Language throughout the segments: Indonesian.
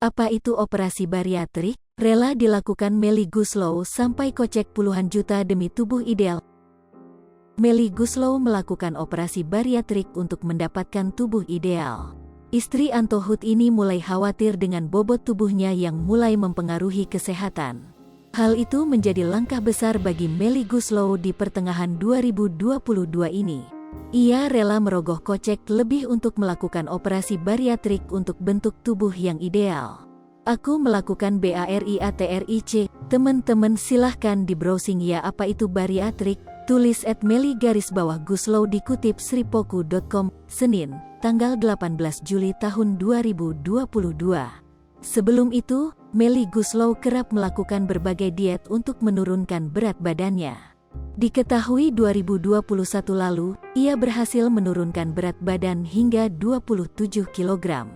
Apa itu operasi bariatrik? Rela dilakukan Melly Goeslaw sampai kocek puluhan juta demi tubuh ideal. Melly Goeslaw melakukan operasi bariatrik untuk mendapatkan tubuh ideal. Istri Anto Hoed ini mulai khawatir dengan bobot tubuhnya yang mulai mempengaruhi kesehatan. Hal itu menjadi langkah besar bagi Melly Goeslaw di pertengahan 2022 ini. Ia rela merogoh kocek lebih untuk melakukan operasi bariatrik untuk bentuk tubuh yang ideal. Aku melakukan bariatric, teman-teman silahkan di browsing ya apa itu bariatrik, tulis @Melly_Goeslaw dikutip sripoku.com, Senin, tanggal 18 Juli tahun 2022. Sebelum itu, Melly Goeslaw kerap melakukan berbagai diet untuk menurunkan berat badannya. Diketahui 2021 lalu, ia berhasil menurunkan berat badan hingga 27 kg.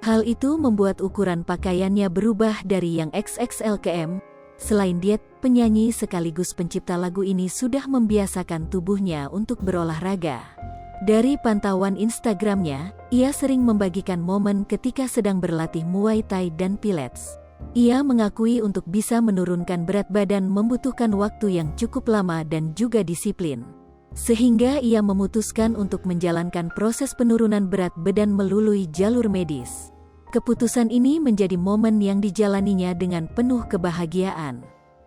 Hal itu membuat ukuran pakaiannya berubah dari yang XXL ke M. Selain diet, penyanyi sekaligus pencipta lagu ini sudah membiasakan tubuhnya untuk berolahraga. Dari pantauan Instagramnya, ia sering membagikan momen ketika sedang berlatih Muay Thai dan Pilates. Ia mengakui untuk bisa menurunkan berat badan membutuhkan waktu yang cukup lama dan juga disiplin. Sehingga ia memutuskan untuk menjalankan proses penurunan berat badan melalui jalur medis. Keputusan ini menjadi momen yang dijalaninya dengan penuh kebahagiaan.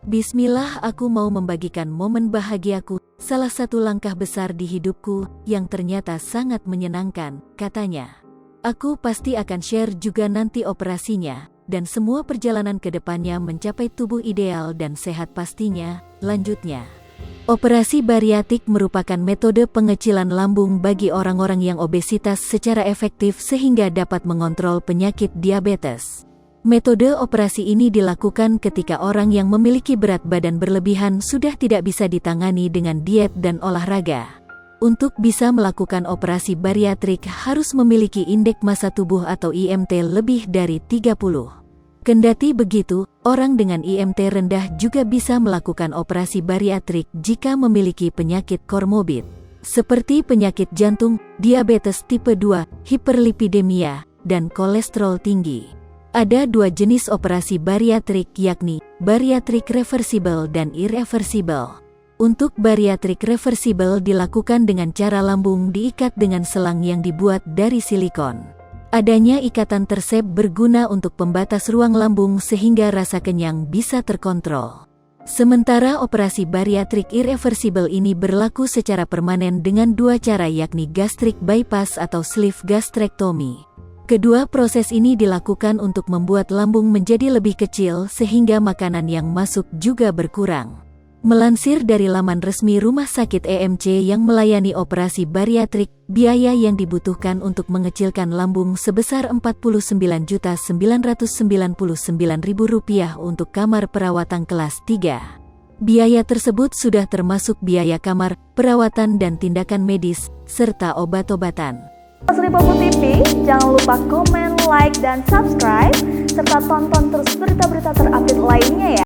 Bismillah, aku mau membagikan momen bahagiaku, salah satu langkah besar di hidupku, yang ternyata sangat menyenangkan, katanya. Aku pasti akan share juga nanti operasinya, dan semua perjalanan ke depannya mencapai tubuh ideal dan sehat pastinya, lanjutnya. Operasi bariatrik merupakan metode pengecilan lambung bagi orang-orang yang obesitas secara efektif sehingga dapat mengontrol penyakit diabetes. Metode operasi ini dilakukan ketika orang yang memiliki berat badan berlebihan sudah tidak bisa ditangani dengan diet dan olahraga. Untuk bisa melakukan operasi bariatrik harus memiliki indeks massa tubuh atau IMT lebih dari 30. Kendati begitu, orang dengan IMT rendah juga bisa melakukan operasi bariatrik jika memiliki penyakit komorbid, seperti penyakit jantung, diabetes tipe 2, hiperlipidemia, dan kolesterol tinggi. Ada dua jenis operasi bariatrik yakni bariatrik reversible dan irreversible. Untuk bariatrik reversible dilakukan dengan cara lambung diikat dengan selang yang dibuat dari silikon. Adanya ikatan tersebut berguna untuk pembatas ruang lambung sehingga rasa kenyang bisa terkontrol. Sementara operasi bariatrik irreversible ini berlaku secara permanen dengan dua cara yakni gastric bypass atau sleeve gastrectomy. Kedua proses ini dilakukan untuk membuat lambung menjadi lebih kecil sehingga makanan yang masuk juga berkurang. Melansir dari laman resmi Rumah Sakit EMC yang melayani operasi bariatrik, biaya yang dibutuhkan untuk mengecilkan lambung sebesar Rp49.999.000 untuk kamar perawatan kelas 3. Biaya tersebut sudah termasuk biaya kamar, perawatan dan tindakan medis, serta obat-obatan. Sripoku TV, jangan lupa komen, like, dan subscribe, serta tonton terus berita-berita terupdate lainnya ya.